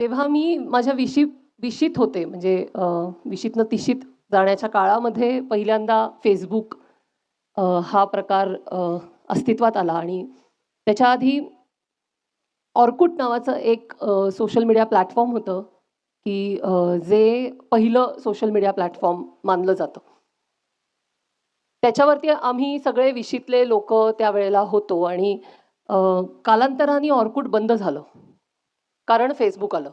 तेव्हा मी माझ्या विशीत होते म्हणजे विशीतनं तिशीत जाण्याच्या काळामध्ये पहिल्यांदा फेसबुक हा प्रकार अस्तित्वात आला आणि त्याच्या आधी ऑर्कुट नावाचं एक सोशल मीडिया प्लॅटफॉर्म होतं की जे पहिलं सोशल मीडिया प्लॅटफॉर्म मानलं जातं. त्याच्यावरती आम्ही सगळे विशीतले लोकं त्यावेळेला होतो आणि कालांतराने ऑर्कुट बंद झालं. कारण फेसबुक आलं.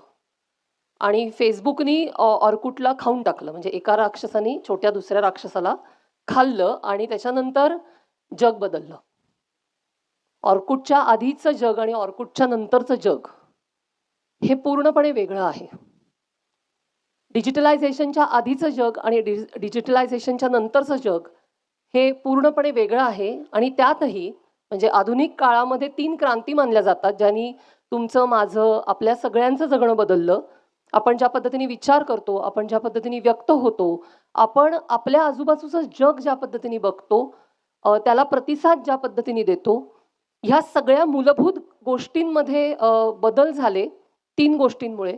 आणि Facebookनी ऑर्कुटला खाऊन टाकलं. म्हणजे एका राक्षसाने छोट्या दुसऱ्या राक्षसाला खाल्लं आणि त्याच्यानंतर जग बदललं. ऑर्कुटच्या आधीचं जग आणि ऑर्कुटच्या नंतरचं जग हे पूर्णपणे वेगळं आहे. डिजिटलायझेशनच्या आधीचं जग आणि डिजिटलायझेशनच्या नंतरचं जग हे पूर्णपणे वेगळं आहे आणि त्यातही म्हणजे आधुनिक काळामध्ये 3 क्रांती मानल्या जातात, ज्यांनी तुमचं, माझं, आपल्या सगळ्यांचं जगणं बदललं. आपण ज्या पद्धतीने विचार करतो, आपण ज्या पद्धतीने व्यक्त होतो, आपण आपल्या आजूबाजूचं जग ज्या पद्धतीने बघतो, त्याला प्रतिसाद ज्या पद्धतीने देतो, ह्या सगळ्या मूलभूत गोष्टींमध्ये बदल झाले 3 गोष्टींमुळे.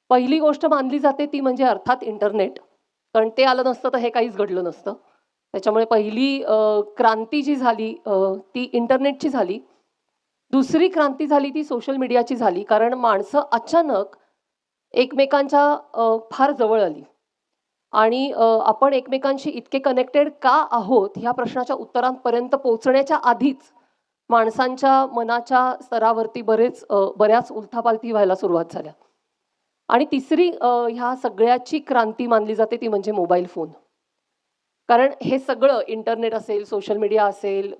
पहिली गोष्ट मानली जाते ती म्हणजे अर्थात इंटरनेट. कारण ते आलं नसतं तर हे काहीच घडलं नसतं. त्याच्यामुळे पहिली क्रांती जी झाली ती इंटरनेटची झाली. दुसरी क्रांती झाली ती सोशल मीडियाची झाली. कारण माणसं अचानक एकमेकांच्या फार जवळ आली आणि आपण एकमेकांशी इतके कनेक्टेड का आहोत ह्या प्रश्नाच्या उत्तरांपर्यंत पोहोचण्याच्या आधीच माणसांच्या मनाच्या स्तरावरती बऱ्याच उलथापालथी व्हायला सुरुवात झाल्या. आणि तिसरी ह्या सगळ्याची क्रांती मानली जाते ती म्हणजे मोबाईल फोन. कारण हे सगळं इंटरनेट असेल, सोशल मीडिया असेल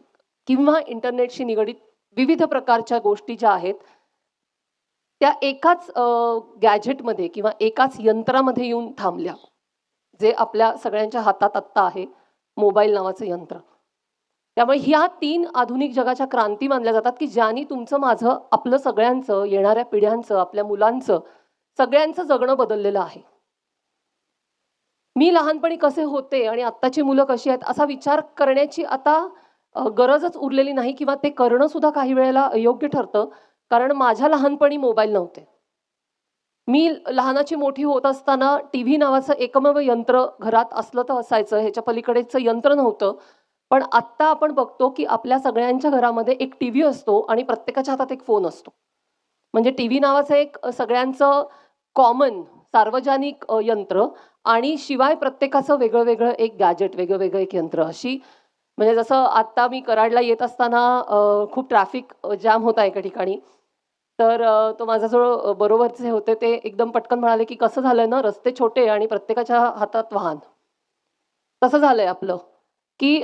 किंवा इंटरनेटशी निगडीत विविध प्रकारच्या गोष्टी ज्या आहेत, त्या एकाच गॅजेटमध्ये किंवा एकाच यंत्रामध्ये येऊन थांबल्या. जे आपल्या सगळ्यांच्या हातात आत्ता आहे, मोबाईल नावाचं यंत्र. त्यामुळे ह्या 3 आधुनिक जगाच्या क्रांती मानल्या जातात, की ज्यानी तुमचं, माझं, आपलं सगळ्यांचं, येणाऱ्या पिढ्यांचं, आपल्या मुलांचं, सगळ्यांचं जगणं बदललेलं आहे. मी लहानपणी कसे होते आणि आत्ताची मुलं कशी आहेत असा विचार करण्याची आता गरजच उरलेली नाही किंवा ते करणं सुद्धा काही वेळेला अयोग्य ठरतं. कारण माझ्या लहानपणी मोबाईल नव्हते. मी लहानाची मोठी होत असताना टीव्ही नावाचं एकमेव यंत्र घरात असलं तर असायचं, ह्याच्या पलीकडेचं यंत्र नव्हतं. पण आत्ता आपण बघतो, की आपल्या सगळ्यांच्या घरामध्ये एक टीव्ही असतो आणि प्रत्येकाच्या हातात एक फोन असतो. म्हणजे टीव्ही नावाचं एक सगळ्यांचं कॉमन सार्वजनिक यंत्र आणि शिवाय प्रत्येकाचं वेगळं-वेगळं एक गॅजेट, वेगळं-वेगळं एक यंत्र अशी म्हणजे जसं आत्ता मी कराडला येत असताना खूप ट्रॅफिक जॅम होता एका ठिकाणी. तर तो माझा जो बरोबरचे होते ते एकदम पटकन म्हणाले, की "कसं झालंय ना, रस्ते छोटे आणि प्रत्येकाच्या हातात वाहन." तसं झालंय आपलं, की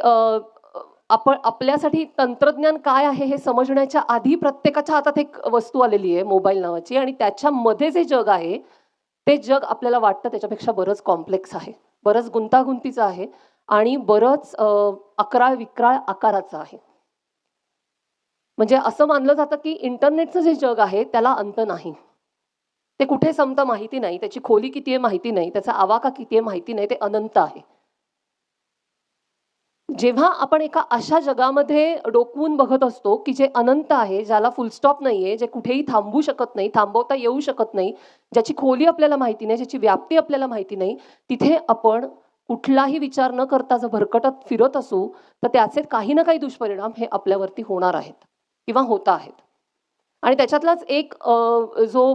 आपण आपल्यासाठी तंत्रज्ञान काय आहे हे समजण्याच्या आधी प्रत्येकाच्या हातात एक वस्तू आलेली आहे मोबाईल नावाची आणि त्याच्यामध्ये जे जग आहे, ते जग आपल्याला वाटतं त्याच्यापेक्षा बरंच कॉम्प्लेक्स आहे. बरंच गुंतागुंतीचं आहे आणि बरंच अकराळ-विक्राळ आकाराचं आहे. म्हणजे असं मानलं जातं, की इंटरनेटचं जे जग आहे त्याला अंत नाही. ते कुठे संपतं माहिती नाही. त्याची खोली किती आहे माहिती नाही. त्याचा आवाका किती आहे माहिती नाही. ते अनंत आहे. जेव्हा आपण एका अशा जगामध्ये डोकवून बघत असतो, की जे अनंत आहे, ज्याला फुल स्टॉप नाहीये, जे कुठेही थांबू शकत नाही, थांबवता येऊ शकत नाही, ज्याची खोली आपल्याला माहिती नाही, ज्याची व्याप्ती आपल्याला माहिती नाही, तिथे आपण कुठलाही विचार न करता जर भरकटत फिरत असू, तर त्याचे काही ना काही दुष्परिणाम हे आपल्यावरती होणार आहेत किंवा होत आहेत. आणि त्याच्यातलाच एक जो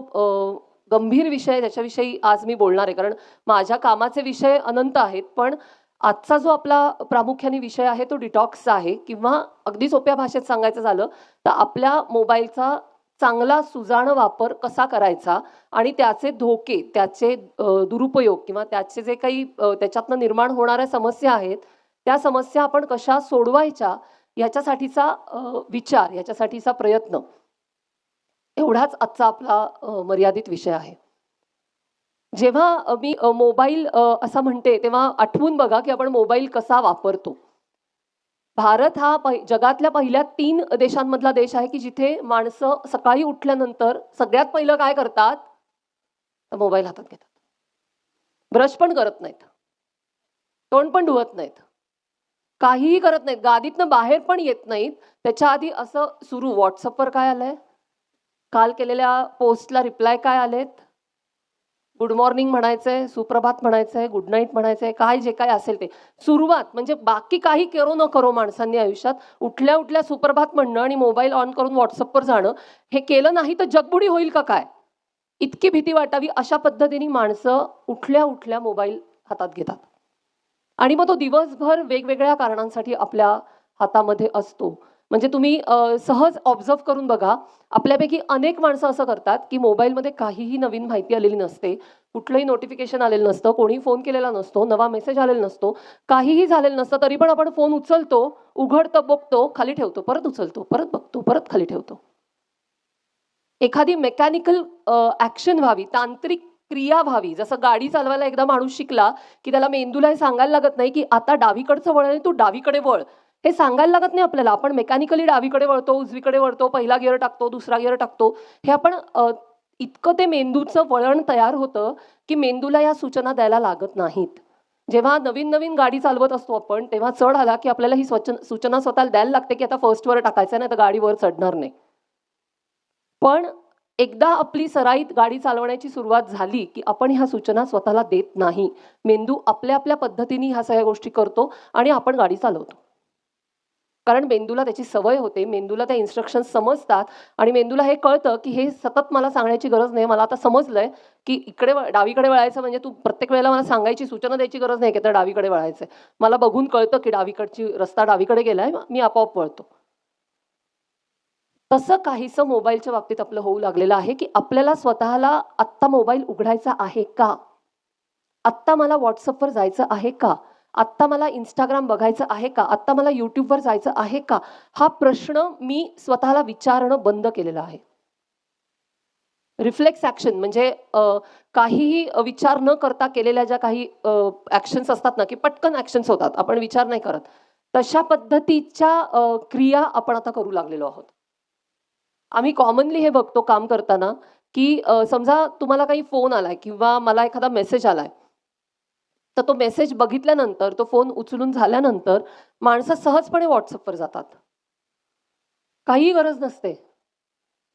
गंभीर विषय आहे त्याच्याविषयी आज मी बोलणार आहे. कारण माझ्या कामाचे विषय अनंत आहेत. पण आजचा जो आपला प्रामुख्याने विषय आहे तो डिटॉक्सचा आहे किंवा अगदी सोप्या भाषेत सांगायचं झालं तर आपल्या मोबाईलचा चांगला सुजाण वापर कसा करायचा आणि त्याचे धोके, त्याचे दुरुपयोग किंवा त्याचे जे काही त्याच्यातनं निर्माण होणाऱ्या समस्या आहेत, त्या समस्या आपण कशा सोडवायच्या याच्यासाठीचा विचार, याच्यासाठीचा प्रयत्न एवढाच आजचा आपला मर्यादित विषय आहे. जेव्हा मी मोबाईल असा म्हणते, तेव्हा आठवून बघा, की आपण मोबाईल कसा वापरतो. भारत हा जगातल्या पहिल्या 3 देशांमधला देश आहे, की जिथे माणसं सकाळी उठल्यानंतर सगळ्यात पहिलं काय करतात? तर मोबाईल हातात घेतात. ब्रश पण करत नाहीत. तोंड पण धुवत नाहीत. काहीही करत नाहीत. गादीतनं बाहेर पण येत नाहीत. त्याच्या आधी असं सुरू WhatsAppवर काय आलंय? काल केलेल्या पोस्टला रिप्लाय काय आलेत? गुड मॉर्निंग म्हणायचंय, सुप्रभात म्हणायचंय, गुड नाईट म्हणायचंय, काय जे काय असेल ते. सुरुवात म्हणजे बाकी काही करो न करो माणसांनी आयुष्यात उठल्या उठल्या सुप्रभात म्हणणं आणि मोबाईल ऑन करून व्हॉट्सअपवर जाणं, हे केलं नाही तर जगबुडी होईल का काय? इतकी भीती वाटावी अशा पद्धतीने माणसं उठल्या उठल्या मोबाईल हातात घेतात. आणि मग तो दिवसभर वेगवेगळ्या कारणांसाठी आपल्या हातामध्ये असतो. म्हणजे तुम्ही सहज ऑब्झर्व्ह करून बघा, आपल्यापैकी अनेक माणसं असं करतात, की मोबाईलमध्ये काहीही नवीन माहिती आलेली नसते, कुठलंही नोटिफिकेशन आलेलं नसतं, कोणी फोन केलेला नसतो, नवा मेसेज आलेला नसतो, काहीही झालेलं नसतं, तरी पण आपण फोन उचलतो, उघडतो, बघतो, खाली ठेवतो, परत उचलतो, परत बघतो, परत खाली ठेवतो. एखादी मेकॅनिकल ॲक्शन व्हावी, तांत्रिक क्रिया व्हावी. जसं गाडी चालवायला एकदा माणूस शिकला, की त्याला मेंदूला हे सांगायला लागत नाही, की आता डावीकडचं वळण आहे, तू डावीकडे वळ. हे सांगायला लागत नाही आपल्याला. आपण मेकॅनिकली डावीकडे वळतो, उजवीकडे वळतो, पहिला गिअर टाकतो, दुसरा गिअर टाकतो. हे आपण इतकं ते मेंदूचं वळण तयार होतं, की मेंदूला या सूचना द्यायला लागत नाहीत. जेव्हा नवीन-नवीन गाडी चालवत असतो आपण, तेव्हा चढ आला, की आपल्याला ही सूचना स्वतःला द्यायला लागते, की आता फर्स्टवर टाकायचं नाही तर गाडी वर चढणार नाही. पण एकदा आपली सराईत गाडी चालवण्याची सुरुवात झाली, की आपण ह्या सूचना स्वतःला देत नाही. मेंदू आपल्या आपल्या पद्धतीने ह्या सगळ्या गोष्टी करतो आणि आपण गाडी चालवतो. कारण मेंदूला त्याची सवय होते, मेंदूला त्या इन्स्ट्रक्शन्स समजतात आणि मेंदूला हे कळतं, की हे सतत मला सांगण्याची गरज नाही. मला आता समजलंय, की इकडे डावीकडे वळायचं म्हणजे तू प्रत्येक वेळेला मला सांगायची सूचना द्यायची गरज नाही, की आता डावीकडे वळायचंय. मला बघून कळतं, की रस्ता डावीकडे गेलाय, मी आपोआप वळतो. तसं काहीसं मोबाईलच्या बाबतीत आपलं होऊ लागलेलं आहे, की आपल्याला स्वतःला आत्ता मोबाईल उघडायचा आहे का? आत्ता मला WhatsAppवर जायचं आहे का? आत्ता मला Instagram बघायचं आहे का? आत्ता मला YouTubeवर जायचं आहे का? हा प्रश्न मी स्वतःला विचारणं बंद केलेला आहे. रिफ्लेक्स ॲक्शन म्हणजे काहीही विचार न करता केलेल्या ज्या काही ॲक्शन्स असतात ना, की पटकन ॲक्शन्स होतात. आपण विचार नाही करत. तशा पद्धतीच्या क्रिया आपण आता करू लागलेलो आहोत. आम्ही कॉमनली हे बघतो काम करताना, की समजा तुम्हाला काही फोन आलाय किंवा मला एखादा मेसेज आलाय. तर तो मेसेज बघितल्यानंतर, तो फोन उचलून झाल्यानंतर माणसं सहजपणे WhatsAppवर जातात. काहीही गरज नसते.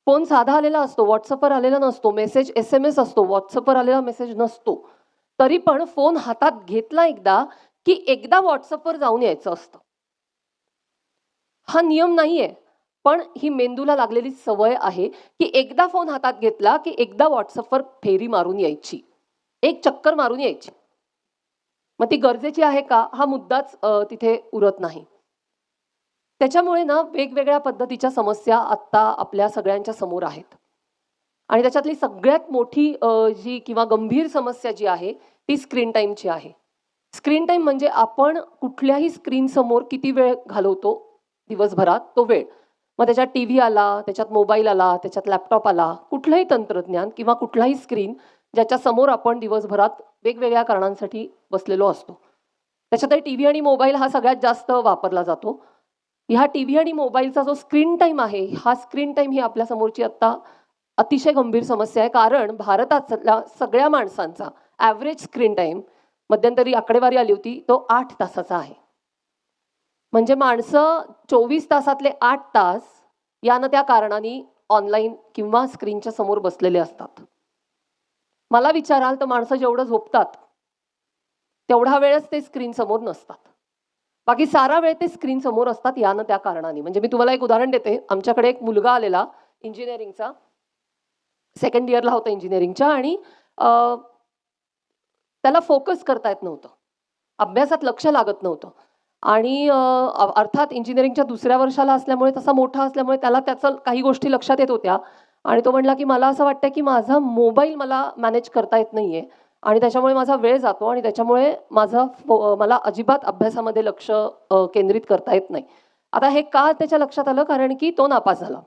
फोन साधा आलेला असतो, WhatsAppवर आलेला नसतो, मेसेज SMS असतो, WhatsAppवर आलेला मेसेज नसतो. तरी पण फोन हातात घेतला एकदा, की एकदा WhatsAppवर जाऊन यायचं असतं. हा नियम नाहीये. पण ही मेंदूला लागलेली सवय आहे, की एकदा फोन हातात घेतला, की एकदा WhatsAppवर फेरी मारून यायची. एक चक्कर मारून यायची. मग ती गरजेची आहे का? हा मुद्दाच तिथे उरत नाही. त्याच्यामुळे ना वेगवेगळ्या पद्धतीच्या समस्या आत्ता आपल्या सगळ्यांच्या समोर आहेत. आणि त्याच्यातली सगळ्यात मोठी जी किंवा गंभीर समस्या जी आहे, ती स्क्रीन टाईमची आहे. स्क्रीन टाईम म्हणजे आपण कुठल्याही स्क्रीनसमोर किती वेळ घालवतो दिवसभरात तो वेळ. मग त्याच्यात टीव्ही आला, त्याच्यात मोबाईल आला, त्याच्यात लॅपटॉप आला, कुठलंही तंत्रज्ञान किंवा कुठलाही स्क्रीन ज्याच्यासमोर आपण दिवसभरात वेगवेगळ्या कारणांसाठी बसलेलो असतो. त्याच्यातही टीव्ही आणि मोबाईल हा सगळ्यात जास्त वापरला जातो. ह्या टीव्ही आणि मोबाईलचा जो स्क्रीन टाईम आहे, हा स्क्रीन टाईम ही आपल्यासमोरची आत्ता अतिशय गंभीर समस्या आहे. कारण भारतातल्या सगळ्या माणसांचा ॲव्हरेज स्क्रीन टाईम मध्यंतरी आकडेवारी आली होती, तो 8 तासाचा आहे. म्हणजे माणसं 24 तासातले 8 तास या ना त्या कारणाने ऑनलाईन किंवा स्क्रीनच्या समोर बसलेले असतात. मला विचाराल तर माणसं जेवढं झोपतात, तेवढा वेळच ते स्क्रीन समोर नसतात. बाकी सारा वेळ ते स्क्रीन समोर असतात या ना त्या कारणाने. म्हणजे मी तुम्हाला एक उदाहरण देते. आमच्याकडे एक मुलगा आलेला इंजिनिअरिंगचा, सेकंड इयरला होता इंजिनिअरिंगच्या आणि त्याला फोकस करता येत नव्हतं. अभ्यासात लक्ष लागत नव्हतं. आणि अर्थात इंजिनिअरिंगच्या दुसऱ्या वर्षाला असल्यामुळे, तसा मोठा असल्यामुळे त्याला त्याचं काही गोष्टी लक्षात येत होत्या आणि तो म्हटला, की मला असं वाटतं, की माझा मोबाईल मला मॅनेज करता येत नाहीये आणि त्याच्यामुळे माझा वेळ जातो आणि त्याच्यामुळे मला अजिबात अभ्यासामध्ये लक्ष केंद्रित करता येत नाही. आता हे का त्याच्या लक्षात आलं? कारण की तो नापास झाला.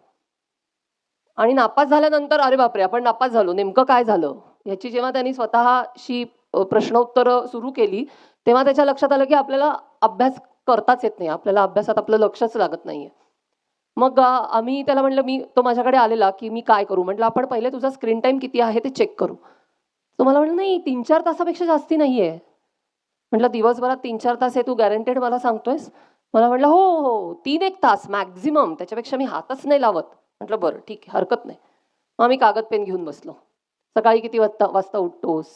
आणि नापास झाल्यानंतर अरे बापरे! आपण नापास झालो, नेमकं काय झालं? ह्याची जेव्हा त्यांनी स्वतःशी प्रश्नोत्तरं सुरू केली, तेव्हा त्याच्या लक्षात आलं, की आपल्याला अभ्यास करताच येत नाही. आपल्याला अभ्यासात आपलं लक्षच लागत नाहीये. मग आम्ही त्याला म्हटलं, तो माझ्याकडे आलेला, की मी काय करू? म्हटलं, आपण पहिले तुझा स्क्रीन टाईम किती आहे ते चेक करू. तो मला म्हणाला, "नाही, 3-4 तासापेक्षा जास्ती नाहीये." म्हटलं, "दिवसभरात 3-4 तास आहे तू गॅरंटेड मला सांगतोयस?" मला म्हटलं, "हो, हो, 3-1 तास मॅक्झिमम. त्याच्यापेक्षा मी हातच नाही लावत." म्हटलं, "बरं, ठीक आहे, हरकत नाही." मग आम्ही कागद पेन घेऊन बसलो. सकाळी किती वाजता वाजता उठतोस?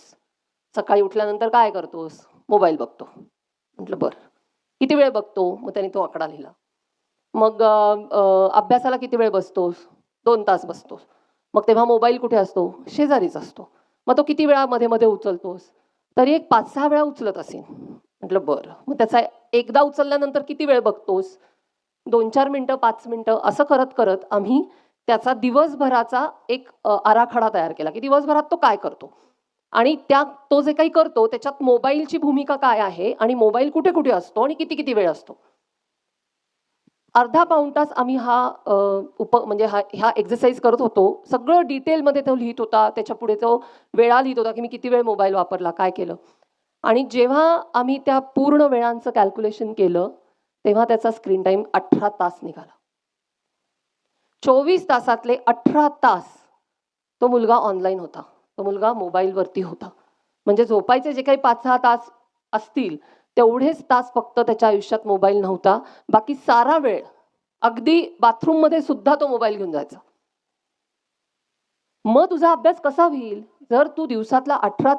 सकाळी उठल्यानंतर काय करतोस? मोबाईल बघतो. म्हटलं बरं. किती वेळ बघतो? मग त्याने तो आकडा लिहिला. मग अभ्यासाला किती वेळ बसतोस? 2 तास बसतोस. मग तेव्हा मोबाईल कुठे असतो? शेजारीच असतो. मग तो किती वेळा मध्ये-मध्ये उचलतोस? तरी एक 5-6 वेळा उचलत असेन. म्हटलं बरं. मग त्याचा एकदा उचलल्यानंतर किती वेळ बघतोस? 2-4 मिनिटं, 5 मिनिटं असं करत-करत आम्ही त्याचा दिवसभराचा एक आराखडा तयार केला, की दिवसभरात तो काय करतो? आणि तो जे काही करतो त्याच्यात मोबाईलची भूमिका काय आहे आणि मोबाईल कुठे-कुठे असतो आणि किती-किती वेळ असतो? अर्धा पाऊण तास आम्ही म्हणजे ह्या एक्सरसाइज करत होतो. सगळं डिटेलमध्ये तो लिहित होता. त्याच्यापुढे तो वेळा लिहित होता, की मी किती वेळ मोबाईल वापरला, काय केलं. आणि जेव्हा आम्ही त्या पूर्ण वेळांचं कॅल्क्युलेशन केलं, तेव्हा त्याचा स्क्रीन टाईम 18 तास निघाला. 24 तासातले 18 तास तो मुलगा ऑनलाईन होता. तो मुलगा मोबाईलवरती होता. म्हणजे झोपायचे जे काही 5-6 तास असतील, तेवढेच तास फक्त त्याच्या आयुष्यात मोबाईल नव्हता. बाकी सारा वेळ अगदी बाथरूममध्ये सुद्धा तो मोबाईल घेऊन जायचा. मग तुझा अभ्यास कसा होईल? जर तू दिवसातला 18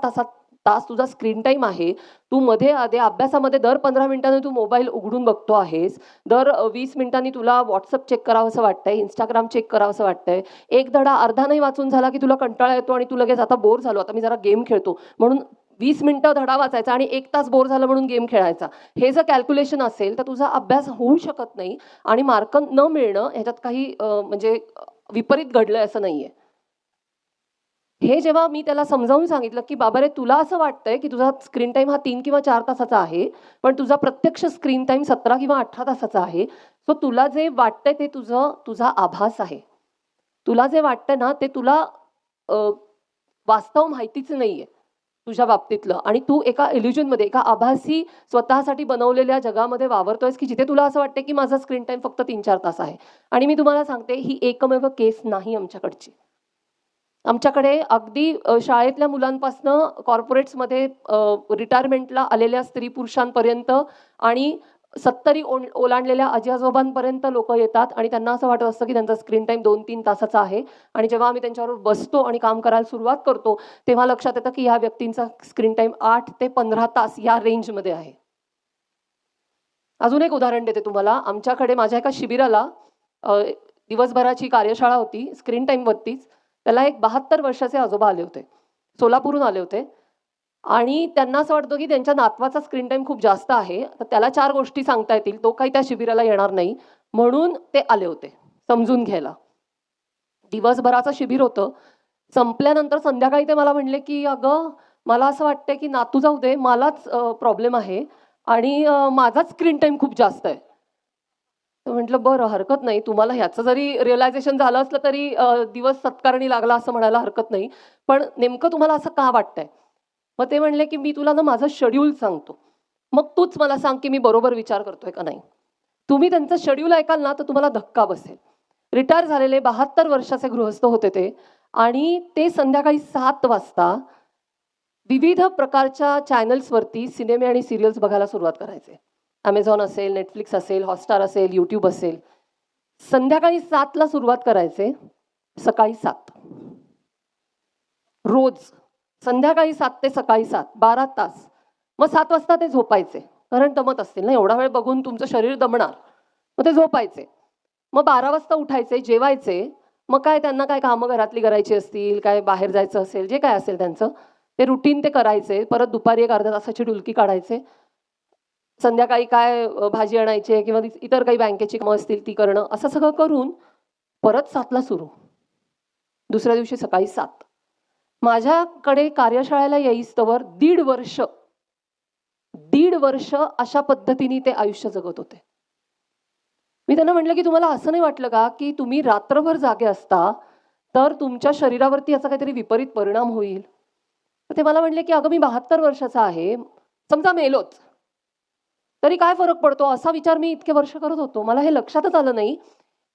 तास तुझा स्क्रीन टाईम आहे. तू मध्ये-अधे अभ्यासामध्ये दर 15 मिनिटांनी तू मोबाईल उघडून बघतो आहेस. दर 20 मिनिटांनी तुला WhatsApp चेक करावंसं वाटतंय, Instagram चेक करावंसं वाटतंय. एक धडा अर्धा नाही वाचून झाला, की तुला कंटाळा येतो आणि तू लगेच आता बोर झालो, आता मी जरा गेम खेळतो. म्हणून 20 मिनिटं धडा वाचायचा आणि 1 तास बोर झालं म्हणून गेम खेळायचा. हे जर कॅल्क्युलेशन असेल, तर तुझा अभ्यास होऊ शकत नाही आणि मार्क न मिळणं ह्याच्यात काही म्हणजे विपरीत घडलंय असं नाहीये. हे जेव्हा मी त्याला समजावून सांगितलं, की "बाबा रे, तुला असं वाटतंय, की तुझा स्क्रीन टाईम हा 3 किंवा 4 तासाचा आहे, पण तुझा प्रत्यक्ष स्क्रीन टाईम 17 किंवा 18 तासाचा आहे. सो तुला जे वाटतंय ते तुझा आभास आहे. तुला जे वाटतंय ना, ते तुला अ, वास्तव माहितीच नाहीये तुझ्या बाबतीतलं आणि तू एका इल्युजनमध्ये, एका आभासी स्वतःसाठी बनवलेल्या जगामध्ये वावरतोयस, की जिथे तुला असं वाटतंय, की माझा स्क्रीन टाईम फक्त 3-4 तास आहे." आणि मी तुम्हाला सांगते, ही एकमेव केस नाही आमच्याकडची. आमच्याकडे अगदी शाळेतल्या मुलांपासनं कॉर्पोरेट्समध्ये रिटायरमेंटला आलेल्या स्त्री-पुरुषांपर्यंत आणि 70 ओलांडलेल्या आजी-आजोबांपर्यंत लोकं येतात आणि त्यांना असं वाटत असतं, की त्यांचा स्क्रीन टाईम 2-3 तासाचा आहे आणि जेव्हा आम्ही त्यांच्याबरोबर बसतो आणि काम करायला सुरुवात करतो, तेव्हा लक्षात येतं, की ह्या व्यक्तींचा स्क्रीन टाईम 8 ते 15 तास या रेंजमध्ये आहे. अजून एक उदाहरण देते तुम्हाला. आमच्याकडे माझ्या एका शिबिराला अ, दिवसभराची कार्यशाळा होती, स्क्रीन टाईमवरतीच. त्याला एक 72 वर्षाचे आजोबा आले होते. सोलापूरहून आले होते आणि त्यांना असं वाटतं, की त्यांच्या नातवाचा स्क्रीन टाईम खूप जास्त आहे. तर त्याला 4 गोष्टी सांगता येतील. तो काही त्या शिबिराला येणार नाही. म्हणून ते आले होते समजून घ्यायला. दिवसभराचं शिबिर होतं. संपल्यानंतर संध्याकाळी ते मला म्हणले, की "अगं, मला असं वाटतंय, की नातू जाऊ दे, मलाच प्रॉब्लेम आहे आणि माझाच स्क्रीन टाईम खूप जास्त आहे." तर म्हटलं, "बरं, हरकत नाही. तुम्हाला ह्याचं जरी रिअलायझेशन झालं असलं तरी दिवस सत्कारणी लागला असं म्हणायला हरकत नाही. पण नेमकं तुम्हाला असं का वाटतंय?" मग ते म्हणले, की "मी तुला ना माझं शेड्यूल सांगतो. मग तूच मला सांग, की मी बरोबर विचार करतोय का नाही." तुम्ही त्यांचं शेड्यूल ऐकाल ना, तर तुम्हाला धक्का बसेल. रिटायर झालेले 72 वर्षाचे गृहस्थ होते ते आणि ते संध्याकाळी 7 वाजता विविध प्रकारच्या चॅनल्सवरती सिनेमे आणि सीरियल्स बघायला सुरुवात करायचे. Amazon असेल, Netflix असेल, Hotstar असेल, YouTube असेल. संध्याकाळी 7 ला सुरुवात करायचे, सकाळी 7. रोज. संध्याकाळी 7 ते सकाळी 7, 12 तास. मग 7 वाजता ते झोपायचे. कारण दमत असतील ना, एवढा वेळ बघून तुमचं शरीर दमणार. मग ते झोपायचे. मग 12 वाजता उठायचे, जेवायचे. मग काय त्यांना काय कामं घरातली करायची असतील, काय बाहेर जायचं असेल, जे काय असेल त्यांचं, ते रुटीन ते करायचे. परत दुपारी एक अर्ध्या तासाची डुलकी काढायचे. संध्याकाळी काय भाजी आणायची आहे किंवा इतर काही बँकेची कामं असतील ती करणं, असं सगळं करून परत 7 ला सुरू. दुसऱ्या दिवशी सकाळी 7. माझ्याकडे कार्यशाळेला येईस्तोवर 1.5 वर्ष अशा पद्धतीने ते आयुष्य जगत होते. मी त्यांना म्हटलं, की "तुम्हाला असं नाही वाटलं का, की तुम्ही रात्रभर जागे असता, तर तुमच्या शरीरावरती याचा काहीतरी विपरीत परिणाम होईल?" तर ते मला म्हटले, की "अगं, मी 72 वर्षाचा आहे. समजा मेलोच. तरी काय फरक पडतो?" असा विचार मी इतके वर्ष करत होतो. मला हे लक्षातच आलं नाही,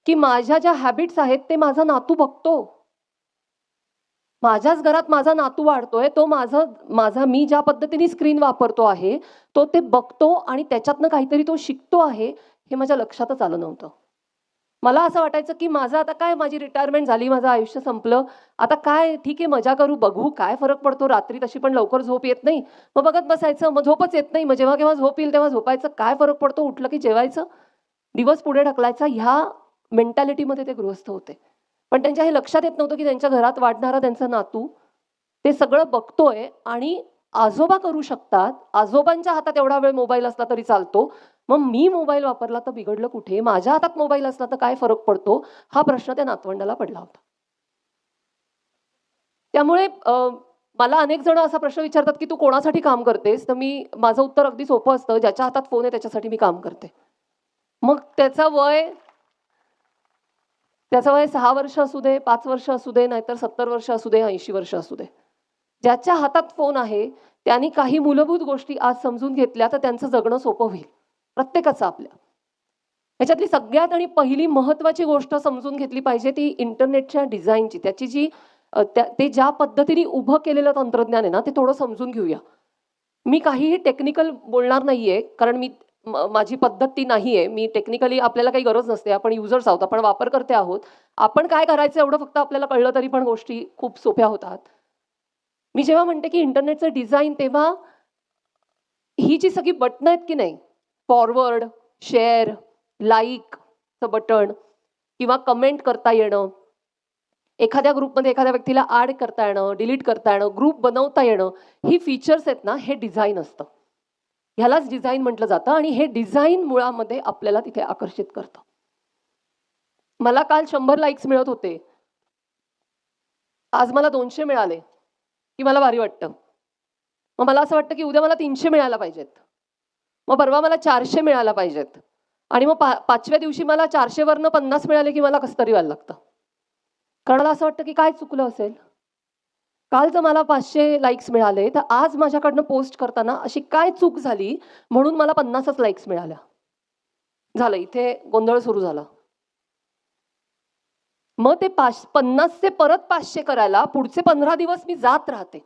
की माझ्या ज्या हॅबिट्स आहेत ते माझा नातू बघतो. माझ्याच घरात माझा नातू वाढतोय. तो माझा मी ज्या पद्धतीने स्क्रीन वापरतो आहे, तो ते बघतो आणि त्याच्यातनं काहीतरी तो शिकतो आहे, हे माझ्या लक्षातच आलं नव्हतं. मला असं वाटायचं की माझं आता काय, माझी रिटायरमेंट झाली, माझं आयुष्य संपलं, आता काय ठीक आहे, मजा करू, बघू काय फरक पडतो, रात्री तशी पण लवकर झोप येत नाही, मग बघत बसायचं, मग झोपच येत नाही, मग जेव्हा केव्हा झोप येईल तेव्हा झोपायचं, काय फरक पडतो, उठलं की जेवायचं, दिवस पुढे ढकलायचा, ह्या मेंटॅलिटीमध्ये ते गृहस्थ होते. पण त्यांच्या हे लक्षात येत नव्हतं की त्यांच्या घरात वाढणारा त्यांचा नातू ते सगळं बघतोय आणि आजोबा करू शकतात, आजोबांच्या हातात एवढा वेळ मोबाईल असला तरी चालतो, मग मी मोबाईल वापरला तर बिघडलं कुठे, माझ्या हातात मोबाईल असला तर काय फरक पडतो, हा प्रश्न त्या नातवंडाला पडला होता. त्यामुळे मला अनेक जण असा प्रश्न विचारतात की तू कोणासाठी काम करतेस, तर माझं उत्तर अगदी सोपं असतं, ज्याच्या हातात फोन आहे त्याच्यासाठी मी काम करते. मग त्याचं वय 6 वर्ष असू दे, 5 वर्ष असू दे, नाहीतर 70 वर्ष असू दे, 80 वर्ष असू दे. ज्याच्या हातात फोन आहे त्यांनी काही मूलभूत गोष्टी आज समजून घेतल्या तर त्यांचं जगणं सोपं होईल, प्रत्येकाचं आपल्या. ह्याच्यातली सगळ्यात आणि पहिली महत्त्वाची गोष्ट समजून घेतली पाहिजे ती इंटरनेटच्या डिझाईनची. त्याची जी ते ज्या पद्धतीने उभं केलेलं तंत्रज्ञान आहे ना, ते थोडं समजून घेऊया. मी काहीही टेक्निकल बोलणार नाहीये, कारण माझी पद्धत ती नाहीये. मी टेक्निकली आपल्याला काही गरज नसते. आपण युजर्स आहोत, आपण वापरकर्ते आहोत. आपण काय करायचं एवढं फक्त आपल्याला कळलं तरी पण गोष्टी खूप सोप्या होतात. मी जेव्हा म्हणते की इंटरनेटचं डिझाईन, तेव्हा ही जी सगळी बटणं आहेत की नाही, फॉरवर्ड, शेअर, लाईकचं बटन किंवा कमेंट करता येणं, एखाद्या ग्रुपमध्ये एखाद्या व्यक्तीला ॲड करता येणं, डिलीट करता येणं, ग्रुप बनवता येणं, ही फीचर्स आहेत ना, हे डिझाईन असतं. ह्यालाच डिझाईन म्हटलं जातं आणि हे डिझाईन मुळामध्ये आपल्याला तिथे आकर्षित करतं. मला काल 100 लाईक्स मिळत होते. आज मला 200 मिळाले, की मला भारी वाटतं. मग मला असं वाटतं की उद्या मला 300 मिळायला पाहिजेत. मग परवा मला 400 मिळायला पाहिजेत. आणि मग 5व्या दिवशी मला 400 वरनं 50 मिळाले की मला कसं तरी व्हायला लागतं. कारण मला असं वाटतं की काय चुकलं असेल? काल जर मला 500 लाईक्स मिळाले, तर आज माझ्याकडनं पोस्ट करताना अशी काय चूक झाली म्हणून मला 50च लाईक्स मिळाल्या. झालं, इथे गोंधळ सुरू झाला. मग ते 50चे परत 500 करायला पुढचे 15 दिवस मी जात राहते.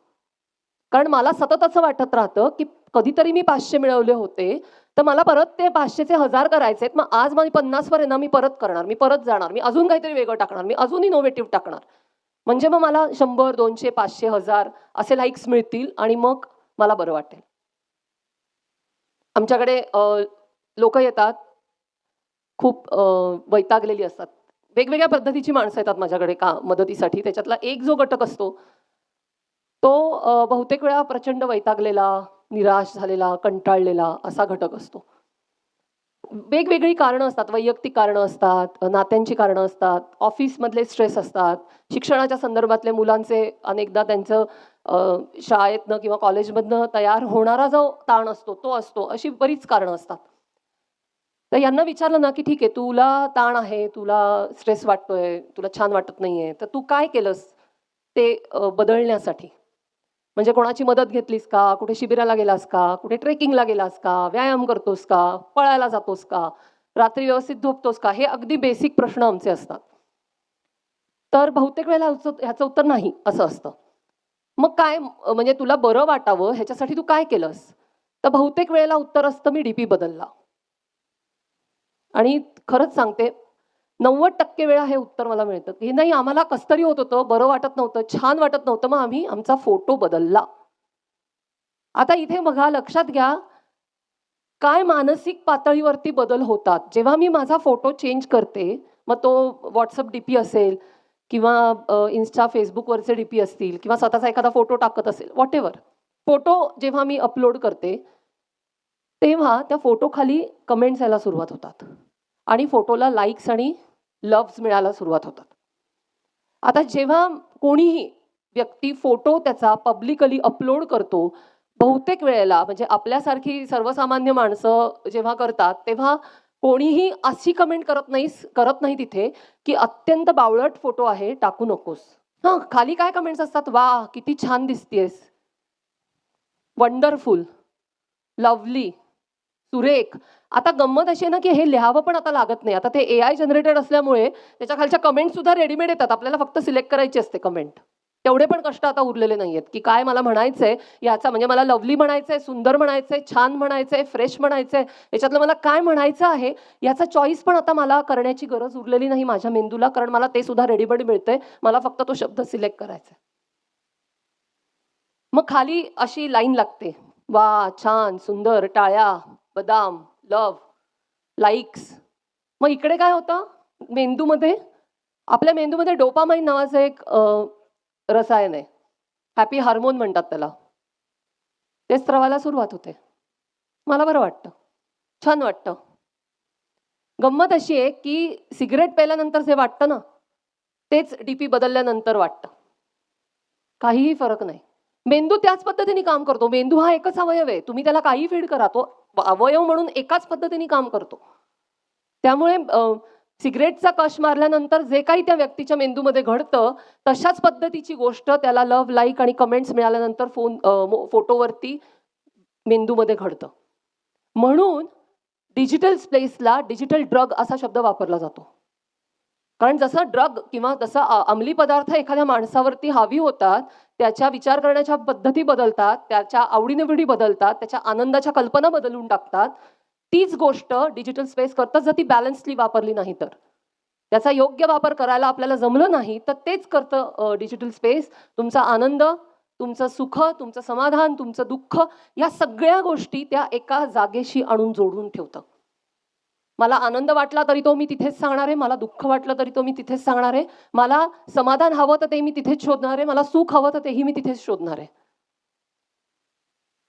कारण मला सतत असं वाटत राहतं की कधीतरी मी 500 मिळवले होते, तर मला परत ते 500चे 1000 करायचे आहेत. मग आज माझी 50 वर आहे ना, मी परत करणार, मी परत जाणार, मी अजून काहीतरी वेगळं टाकणार, मी अजून इनोव्हेटिव्ह टाकणार. म्हणजे मग मला 100, 200, 500, 1000 असे लाईक्स मिळतील आणि मग मला बरं वाटेल. आमच्याकडे लोकं येतात, खूप वैतागलेली असतात. वेगवेगळ्या पद्धतीची माणसं येतात माझ्याकडे मदतीसाठी. त्याच्यातला एक जो घटक असतो, तो बहुतेक वेळा प्रचंड वैतागलेला, निराश झालेला, कंटाळलेला असा घटक असतो. वेगवेगळी कारणं असतात, वैयक्तिक कारणं असतात, नात्यांची कारणं असतात, ऑफिसमधले स्ट्रेस असतात, शिक्षणाच्या संदर्भातले मुलांचे अनेकदा त्यांचं शाळेतनं किंवा कॉलेजमधनं तयार होणारा जो ताण असतो तो असतो, अशी बरीच कारणं असतात. तर यांना विचारलं ना, की ठीक आहे, तुला ताण आहे, तुला स्ट्रेस वाटतोय, तुला छान वाटत नाहीये, तर तू काय केलंस ते बदलण्यासाठी? म्हणजे कोणाची मदत घेतलीस का? कुठे शिबिराला गेलास का? कुठे ट्रेकिंगला गेलास का? व्यायाम करतोस का? पळायला जातोस का? रात्री व्यवस्थित झोपतोस का? हे अगदी बेसिक प्रश्न आमचे असतात. तर बहुतेक वेळेला ह्याचं उत्तर नाही असं असतं. मग काय म्हणजे तुला बरं वाटावं ह्याच्यासाठी तू काय केलंस? तर बहुतेक वेळेला उत्तर असतं, मी डीपी बदलला. आणि खरंच सांगते, 90% वेळा हे उत्तर मला मिळतं, की नाही आम्हाला कसं तरी होत होतं, बरं वाटत नव्हतं, छान वाटत नव्हतं, मग आम्ही आमचा फोटो बदलला. आता इथे बघा, लक्षात घ्या, काय मानसिक पातळीवरती बदल होतात. जेव्हा मी माझा फोटो चेंज करते, मग तो WhatsApp डीपी असेल किंवा Insta, Facebookवरचे डीपी असतील किंवा स्वतःचा एखादा फोटो टाकत असेल, व्हॉटेव्हर. फोटो जेव्हा मी अपलोड करते, तेव्हा त्या फोटोखाली कमेंट्स यायला सुरुवात होतात आणि फोटोला लाईक्स आणि लव्हज मिळायला सुरुवात होतात. आता जेव्हा कोणीही व्यक्ती फोटो त्याचा पब्लिकली अपलोड करतो, बहुतेक वेळेला म्हणजे आपल्यासारखी सर्वसामान्य माणसं जेव्हा करतात, तेव्हा कोणीही अशी कमेंट करत नाही तिथे, की अत्यंत बावळट फोटो आहे, टाकू नकोस. हां, खाली काय कमेंट्स असतात, वाह! किती छान दिसतेस. वंडरफुल, लव्हली, सुरेख. आता गंमत अशी आहे ना, की हे लिहावं पण आता लागत नाही. आता ते AI जनरेटेड असल्यामुळे त्याच्या खालच्या कमेंट सुद्धा रेडीमेड येतात. आपल्याला फक्त सिलेक्ट करायची असते कमेंट. तेवढे पण कष्ट आता उरलेले नाहीयेत, की काय मला म्हणायचंय याचा, म्हणजे मला लव्हली म्हणायचंय, सुंदर म्हणायचंय, छान म्हणायचंय, फ्रेश म्हणायचंय, याच्यातलं मला काय म्हणायचं आहे याचा चॉईस पण आता मला करण्याची गरज उरलेली नाही माझ्या मेंदूला, कारण मला ते सुद्धा रेडीमेड मिळतंय. मला फक्त तो शब्द सिलेक्ट करायचा आहे. मग खाली अशी लाईन लागते, वा छान सुंदर, टाळ्या, बदाम, लव, लाईक्स. मग इकडे काय होतं मेंदूमध्ये, आपल्या मेंदूमध्ये डोपामाइन नावाचं एक रसायन आहे, हॅपी हार्मोन म्हणतात त्याला. ते स्त्रवाला सुरुवात होते. मला बरं वाटतं, छान वाटतं. गंमत अशी आहे की सिगरेट प्यायल्यानंतर जे वाटतं ना, तेच डीपी बदलल्यानंतर वाटतं. काहीही फरक नाही. मेंदू त्याच पद्धतीने काम करतो. मेंदू हा एकच अवयव आहे. तुम्ही त्याला काही फीड करा, तो अवयव म्हणून एकाच पद्धतीने काम करतो. त्यामुळे सिगरेटचा कश मारल्यानंतर जे काही त्या व्यक्तीच्या मेंदूमध्ये घडतं, तशाच पद्धतीची गोष्ट त्याला लव्ह, लाईक आणि कमेंट्स मिळाल्यानंतर फोटोवरती मेंदूमध्ये घडतं. म्हणून डिजिटल स्पेसला डिजिटल ड्रग असा शब्द वापरला जातो. कारण जसं ड्रग किंवा जसं अंमली पदार्थ एखाद्या माणसावरती हावी होतात, त्याच्या विचार करण्याच्या पद्धती बदलतात, त्याच्या आवडीनिवडी बदलतात, त्याच्या आनंदाच्या कल्पना बदलून टाकतात. तीच गोष्ट डिजिटल स्पेस करतं जर ती बॅलन्सली वापरली नाही तर. त्याचा योग्य वापर करायला आपल्याला जमलं नाही तर तेच करतं डिजिटल स्पेस. तुमचा आनंद, तुमचं सुख, तुमचं समाधान, तुमचं दुःख, या सगळ्या गोष्टी त्या एका जागेशी आणून जोडून ठेवतं. मला आनंद वाटला तरी तो मी तिथेच सांगणार आहे, मला दुःख वाटलं तरी तो मी तिथेच सांगणार आहे, मला समाधान हवं तर ते मी तिथेच शोधणार आहे, मला सुख हवं तर तेही मी तिथेच शोधणार आहे.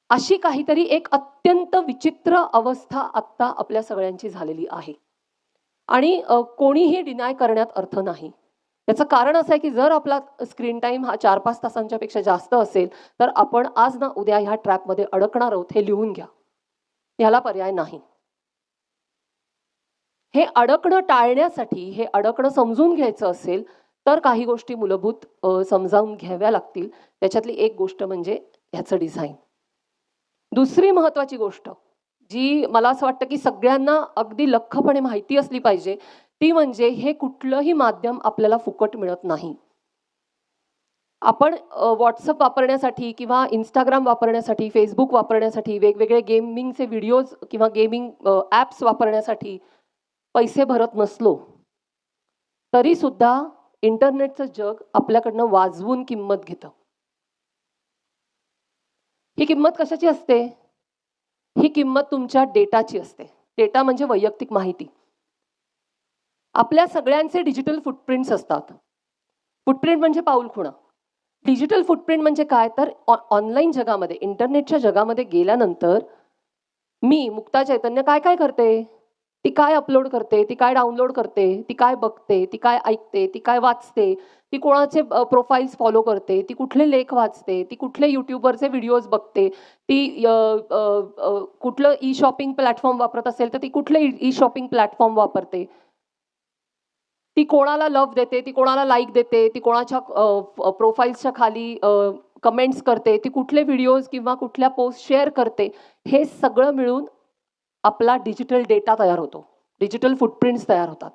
अशी काहीतरी एक अत्यंत विचित्र अवस्था आत्ता आपल्या सगळ्यांची झालेली आहे. आणि कोणीही डिनाय करण्यात अर्थ नाही. त्याचं कारण असं आहे की जर आपला स्क्रीन टाईम हा 4-5 तासांच्या पेक्षा जास्त असेल, तर आपण आज ना उद्या ह्या ट्रॅकमध्ये अडकणार आहोत, हे लिहून घ्या. ह्याला पर्याय नाही. हे अडकणं टाळण्यासाठी, हे अडकणं समजून घ्यायचं असेल, तर काही गोष्टी मूलभूत समजावून घ्याव्या लागतील. त्याच्यातली एक गोष्ट म्हणजे ह्याचं डिझाईन. दुसरी महत्त्वाची गोष्ट, जी मला असं वाटतं की सगळ्यांना अगदी लख्खपणे माहिती असली पाहिजे, ती म्हणजे हे कुठलंही माध्यम आपल्याला फुकट मिळत नाही. आपण WhatsApp वापरण्यासाठी किंवा Instagram वापरण्यासाठी, Facebook वापरण्यासाठी, वेगवेगळे गेमिंगचे व्हिडिओज किंवा गेमिंग ॲप्स वापरण्यासाठी पैसे भरत नसलो, तरी सुद्धा इंटरनेटचं जग आपल्याकडनं वाजवून किंमत घेतं. ही किंमत कशाची असते? ही किंमत तुमच्या डेटाची असते. डेटा म्हणजे वैयक्तिक माहिती. आपल्या सगळ्यांचे डिजिटल फुटप्रिंट्स असतात. फुटप्रिंट म्हणजे पाऊलखुणा. डिजिटल फुटप्रिंट म्हणजे काय? तर ऑनलाईन जगामध्ये, इंटरनेटच्या जगामध्ये गेल्यानंतर मी मुक्ता चैतन्य काय काय करते? ती काय अपलोड करते? ती काय डाउनलोड करते? ती काय बघते? ती काय ऐकते? ती काय वाचते? ती कोणाचे प्रोफाइल्स फॉलो करते? ती कुठले लेख वाचते? ती कुठले YouTubeवरचे व्हिडिओज बघते? ती कुठलं ई शॉपिंग प्लॅटफॉर्म वापरत असेल, तर ती कुठले ई शॉपिंग प्लॅटफॉर्म वापरते? ती कोणाला लव्ह देते? ती कोणाला लाईक देते? ती कोणाच्या प्रोफाइल्सच्या खाली कमेंट्स करते? ती कुठले व्हिडिओज किंवा कुठल्या पोस्ट शेअर करते? हे सगळं मिळून आपला डिजिटल डेटा तयार होतो. डिजिटल फुटप्रिंट्स तयार होतात.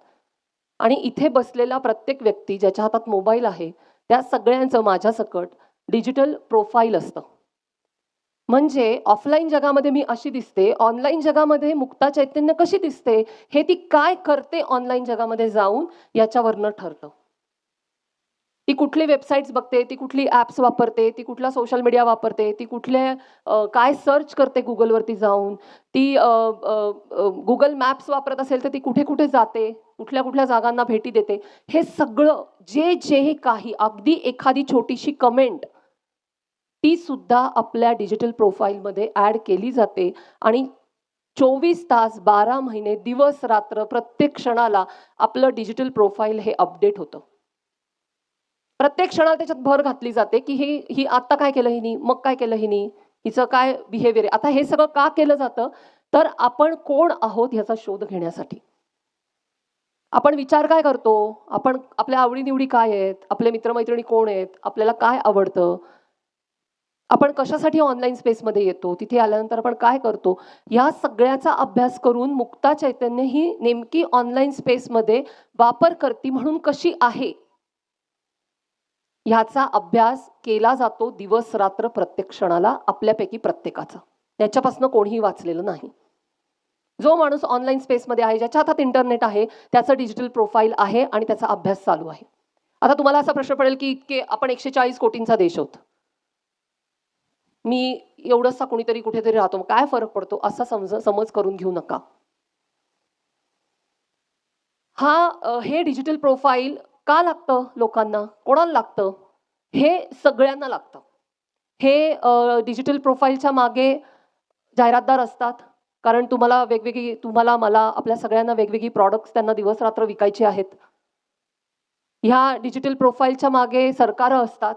आणि इथे बसलेला प्रत्येक व्यक्ती ज्याच्या हातात मोबाईल आहे, त्या सगळ्यांचं माझ्यासकट डिजिटल प्रोफाईल असतं. म्हणजे ऑफलाईन जगामध्ये मी अशी दिसते, ऑनलाईन जगामध्ये मुक्ता चैतन्य कशी दिसते, हे ती काय करते ऑनलाईन जगामध्ये जाऊन याच्यावरनं ठरतं. ती कुठली वेबसाईट्स बघते, ती कुठली ॲप्स वापरते, ती कुठला सोशल मीडिया वापरते, ती कुठले काय सर्च करते Googleवरती जाऊन, ती Google मॅप्स वापरत असेल तर ती कुठे-कुठे जाते, कुठल्या-कुठल्या जागांना भेटी देते. हे सगळं जे काही अगदी एखादी छोटीशी कमेंट ती सुद्धा आपल्या डिजिटल प्रोफाईलमध्ये ॲड केली जाते आणि 24 तास, 12 महिने, दिवस-रात्र प्रत्येक क्षणाला आपलं डिजिटल प्रोफाईल हे अपडेट होतं. प्रत्येक क्षणाला त्याच्यात भर घातली जाते, की ही आता काय केलं हिनी, मग काय केलं हिनी, हिचं काय बिहेवियर आहे. आता हे सगळं का केलं जातं? तर आपण कोण आहोत ह्याचा शोध घेण्यासाठी. आपण विचार काय करतो? आपण आपल्या आवडी-निवडी काय आहेत? आपले मित्र-मैत्रिणी कोण आहेत? आपल्याला काय आवडतं? आपण कशासाठी ऑनलाईन स्पेसमध्ये येतो? तिथे आल्यानंतर आपण काय करतो? या सगळ्याचा अभ्यास करून मुक्ता चैतन्य ही नेमकी ऑनलाईन स्पेसमध्ये वापरकर्ती म्हणून कशी आहे? ह्याचा अभ्यास केला जातो दिवस रात्र प्रत्येक क्षणाला आपल्यापैकी प्रत्येकाचा. त्याच्यापासून कोणीही वाचलेलं नाही. जो माणूस ऑनलाईन स्पेसमध्ये आहे, ज्याच्या हातात इंटरनेट आहे, त्याचं डिजिटल प्रोफाईल आहे आणि त्याचा अभ्यास चालू आहे. आता तुम्हाला असा प्रश्न पडेल की इतके आपण 140 कोटींचा देश आहोत, मी एवढंसा कोणीतरी कुठेतरी राहतो, काय फरक पडतो, असा समज करून घेऊ नका. हे डिजिटल प्रोफाईल का लागतं लोकांना, कोणाला लागतं? हे सगळ्यांना लागतं. हे डिजिटल प्रोफाईलच्या मागे जाहिरातदार असतात, कारण तुम्हाला मला आपल्या सगळ्यांना वेगवेगळी प्रॉडक्ट्स त्यांना दिवस रात्र विकायचे आहेत. ह्या डिजिटल प्रोफाईलच्या मागे सरकारं असतात,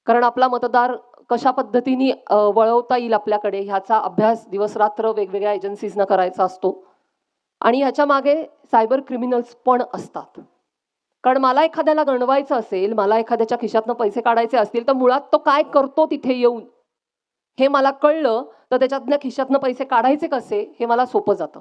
कारण आपला मतदार कशा पद्धतीने वळवता येईल आपल्याकडे ह्याचा अभ्यास दिवस रात्र वेगवेगळ्या एजन्सीजना करायचा असतो. आणि ह्याच्या मागे सायबर क्रिमिनल्स पण असतात, कारण मला एखाद्याला गणवायचं असेल, मला एखाद्याच्या खिशातनं पैसे काढायचे असतील, तर मुळात तो काय करतो तिथे येऊन हे मला कळलं, तर त्याच्यातल्या खिशातनं पैसे काढायचे कसे हे मला सोपं जातं.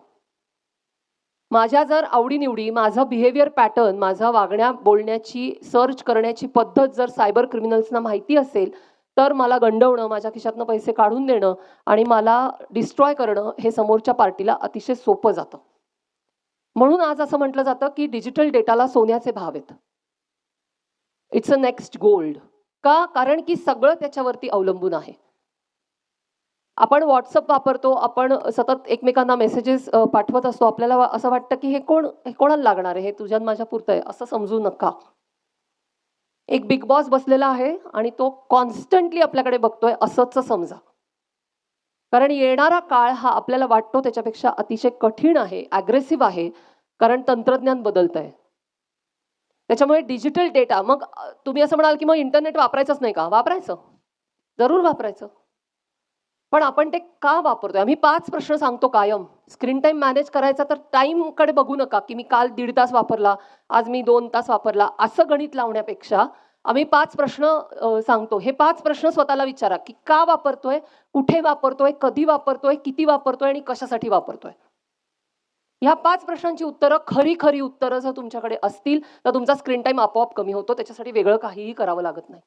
माझ्या जर आवडीनिवडी, माझं बिहेवियर पॅटर्न, माझा वागण्या बोलण्याची सर्च करण्याची पद्धत जर सायबर क्रिमिनल्सना माहिती असेल, तर मला गंडवणं, माझ्या खिशातनं पैसे काढून देणं आणि मला डिस्ट्रॉय करणं हे समोरच्या पार्टीला अतिशय सोपं जातं. म्हणून आज असं म्हटलं जातं की डिजिटल डेटाला सोन्याचे भाव आहेत. It's a next gold. का? कारण की सगळं त्याच्यावरती अवलंबून आहे. आपण व्हॉट्सअप वापरतो, आपण सतत एकमेकांना मेसेजेस पाठवत असतो. आपल्याला असं वाटतं की हे कोणाला लागणार आहे, हे तुझ्या माझ्या पुरतं आहे, असं समजू नका. एक बिग बॉस बसलेला आहे आणि तो कॉन्स्टंटली आपल्याकडे बघतोय असंच समजा. कारण येणारा काळ हा आपल्याला वाटतो त्याच्यापेक्षा अतिशय कठीण आहे, ॲग्रेसिव्ह आहे, कारण तंत्रज्ञान बदलतंय. त्याच्यामुळे डिजिटल डेटा, मग तुम्ही असं म्हणाल की मग इंटरनेट वापरायचंच नाही का? वापरायचं, जरूर वापरायचं. पण आपण ते का वापरतोय? आम्ही 5 प्रश्न सांगतो कायम. स्क्रीन टाईम मॅनेज करायचा तर टाईमकडे बघू नका, की मी काल 1.5 तास वापरला, आज मी 2 तास वापरला, असं गणित लावण्यापेक्षा आम्ही 5 प्रश्न सांगतो. हे 5 प्रश्न स्वतःला विचारा, की का वापरतोय? कुठे वापरतोय? कधी वापरतोय? किती वापरतोय? आणि कशासाठी वापरतोय? ह्या 5 प्रश्नांची उत्तरं, खरी उत्तरं जर तुमच्याकडे असतील, तर तुमचा स्क्रीन टाईम आपोआप कमी होतो. त्याच्यासाठी वेगळं काहीही करावं लागत नाही.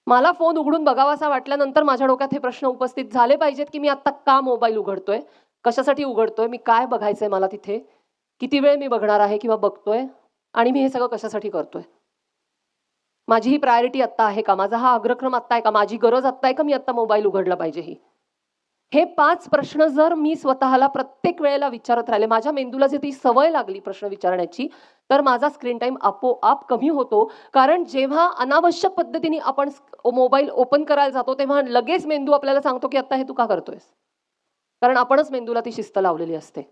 मला फोन उघडून बघावासा वाटल्यानंतर माझ्या डोक्यात हे प्रश्न उपस्थित झाले पाहिजेत, की मी आता का मोबाईल उघडतोय? कशासाठी उघडतोय? मी काय बघायचंय मला तिथे? किती वेळ मी बघणार आहे किंवा बघतोय? आणि मी हे सगळं कशासाठी करतोय? माझी ही प्रायोरिटी आत्ता आहे का? माझा हा अग्रक्रम आत्ता आहे का? माझी गरज आत्ता आहे का मी आत्ता मोबाईल उघडला पाहिजे ही? हे 5 प्रश्न जर मी स्वतःला प्रत्येक वेळेला विचारत राहिले, माझ्या मेंदूला जर ती सवय लागली प्रश्न विचारण्याची, तर माझा स्क्रीन टाईम आपोआप कमी होतो. कारण जेव्हा अनावश्यक पद्धतीने आपण मोबाईल ओपन करायला जातो, तेव्हा लगेच मेंदू आपल्याला सांगतो, की "आता हे तू का करतोयस?" कारण आपणच मेंदूला ती शिस्त लावलेली असते.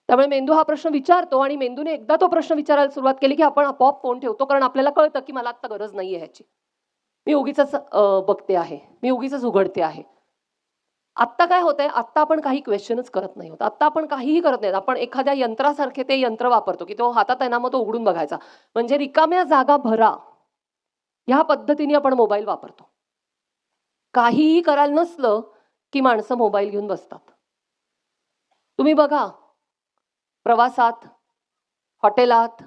त्यामुळे मेंदू हा प्रश्न विचारतो आणि मेंदूने एकदा तो प्रश्न विचारायला सुरुवात केली, की आपण आपोआप फोन ठेवतो. कारण आपल्याला कळतं, की मला आत्ता गरज नाहीये ह्याची. मी उगीचच बघते आहे. मी उगीचच उघडते आहे. आत्ता काय होतंय, आत्ता आपण काही क्वेश्चनच करत नाही आहोत. आत्ता आपण काहीही करत नाही. आपण एखाद्या यंत्रासारखे ते यंत्र वापरतो, की तो हातात आहे ना, मग तो उघडून बघायचा. म्हणजे रिकाम्या जागा भरा, ह्या पद्धतीने आपण मोबाईल वापरतो. काहीही करायला नसलं, की माणसं मोबाईल घेऊन बसतात. तुम्ही बघा, प्रवासात, हॉटेलात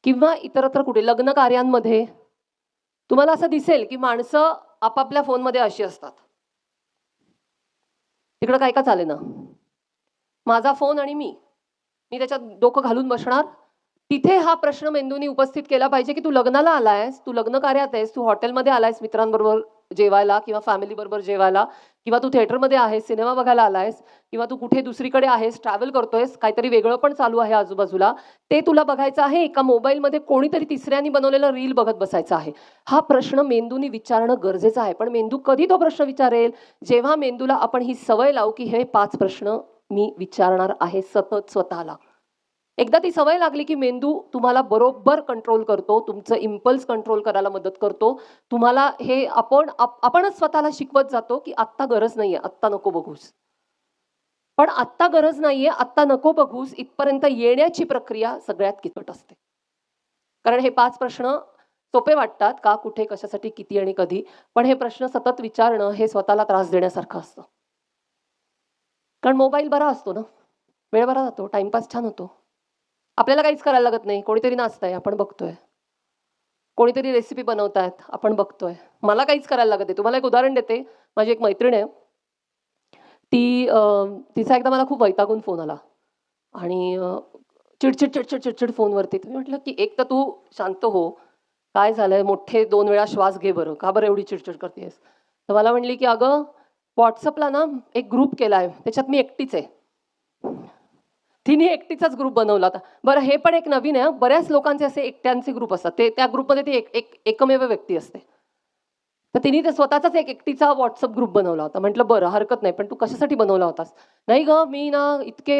किंवा इतरत्र कुठे लग्न कार्यांमध्ये तुम्हाला असं दिसेल, की माणसं आपापल्या फोनमध्ये अशी असतात. तिकडं काय का चालेना. माझा फोन आणि मी त्याच्यात डोकं घालून बसणार. तिथे हा प्रश्न मेंदूने उपस्थित केला पाहिजे, की तू लग्नाला आलायस, तू लग्न कार्यात आहेस, तू हॉटेलमध्ये आलायस मित्रांबरोबर जेवायला किंवा फॅमिलीबरोबर जेवायला किंवा तू थिएटरमध्ये आहेस, सिनेमा बघायला आलायस किंवा तू कुठे दुसरीकडे आहेस, ट्रॅव्हल करतोयस, काहीतरी वेगळं पण चालू आहे आजूबाजूला. ते तुला बघायचं आहे का मोबाईलमध्ये कोणीतरी तिसऱ्यानी बनवलेलं रील बघत बसायचं आहे? हा प्रश्न मेंदूने विचारणं गरजेचं आहे. पण मेंदू कधी तो प्रश्न विचारेल? जेव्हा मेंदूला आपण ही सवय लावू, की हे 5 प्रश्न मी विचारणार आहे सतत स्वतःला. एकदा ती सवय लागली, की मेंदू तुम्हाला बरोबर कंट्रोल करतो. तुमचं इम्पल्स कंट्रोल करायला मदत करतो. तुम्हाला हे आपणच स्वतःला शिकवत जातो, की आत्ता गरज नाहीये, आत्ता नको बघूस. पण आत्ता गरज नाहीये, आत्ता नको बघूस इथपर्यंत येण्याची प्रक्रिया सगळ्यात किचकट असते. कारण हे 5 प्रश्न सोपे वाटतात का, कुठे, कशासाठी, किती आणि कधी. पण हे प्रश्न सतत विचारणं हे स्वतःला त्रास देण्यासारखं असतं. कारण मोबाईल बरा असतो ना, वेळ बरा जातो, टाईमपास छान होतो. आपल्याला काहीच करायला लागत नाही. कोणीतरी नाचतंय, आपण बघतोय. कोणीतरी रेसिपी बनवतायत, आपण बघतोय. मला काहीच करायला लागत नाही. तुम्हाला एक उदाहरण देते. माझी एक मैत्रीण आहे. तिचा एकदा मला खूप वैतागून फोन आला आणि चिडचिड, चिडचिड, चिडचिड फोनवरती. तर मी म्हटलं, की "एक तर तू शांत हो. काय झालंय? मोठे 2 वेळा श्वास घे बरं. का बरं एवढी चिडचिड करतेयस?" तर मला म्हणली, की "अगं, WhatsAppला ना एक ग्रुप केलाय. त्याच्यात मी एकटीच आहे." तिने एकटीचाच ग्रुप बनवला होता. बरं हे पण एक नवीन आहे. बऱ्याच लोकांचे असे एकट्यांचे ग्रुप असतात. त्या ग्रुपमध्ये ती एकमेव व्यक्ती असते. तर तिने ते स्वतःचाच एक एकटीचा WhatsApp ग्रुप बनवला होता. म्हटलं बरं हरकत नाही. पण तू कशासाठी बनवला होतास? नाही गं, मी ना इतके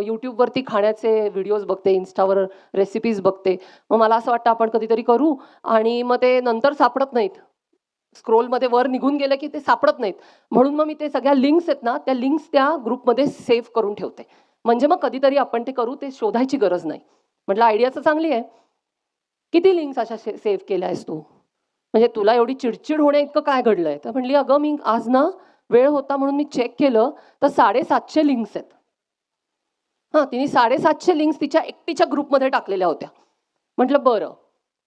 YouTubeवरती खाण्याचे व्हिडिओज बघते, Instaवर रेसिपीज बघते. मग मला असं वाटतं आपण कधीतरी करू आणि मग ते नंतर सापडत नाहीत. स्क्रोलमध्ये वर निघून गेलं की ते सापडत नाहीत. म्हणून मग मी ते सगळ्या लिंक्स आहेत ना, त्या लिंक्स त्या ग्रुपमध्ये सेव्ह करून ठेवते. म्हणजे मग कधीतरी आपण ते करू, ते शोधायची गरज नाही. म्हटलं आयडिया तर चांगली आहे. किती लिंक्स अशा सेव्ह केल्या आहेस तू? म्हणजे तुला एवढी चिडचिड होण्याइतकं काय घडलंय? तर म्हणली, "अगं मी आज ना वेळ होता म्हणून मी चेक केलं तर 750 लिंक्स आहेत." हां, तिने 750 लिंक्स तिच्या एकटीच्या ग्रुपमध्ये टाकलेल्या होत्या. म्हटलं, "बरं,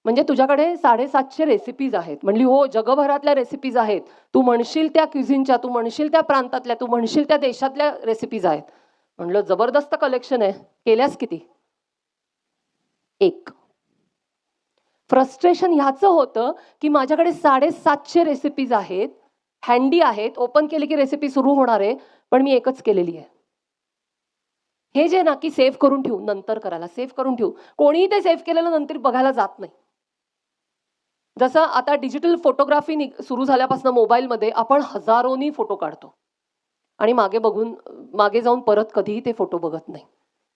म्हणजे तुझ्याकडे 750 रेसिपीज आहेत." म्हणली, "हो, जगभरातल्या रेसिपीज आहेत. तू म्हणशील त्या क्युझिनच्या, तू म्हणशील त्या प्रांतातल्या, तू म्हणशील त्या देशातल्या रेसिपीज आहेत." म्हणलं, "जबरदस्त कलेक्शन आहे. केल्यास किती?" 1. फ्रस्ट्रेशन ह्याचं होतं, की माझ्याकडे 750 रेसिपीज आहेत, हँडी आहेत, ओपन केली की रेसिपी सुरू होणार आहे, पण मी एकच केलेली आहे. हे जे ना, की सेव्ह करून ठेवू, नंतर करायला, सेव्ह करून ठेवू. कोणीही ते सेव्ह केलेलं नंतर बघायला जात नाही. जसं आता डिजिटल फोटोग्राफी सुरू झाल्यापासून मोबाईलमध्ये आपण हजारोनी फोटो काढतो आणि मागे जाऊन परत कधीही ते फोटो बघत नाही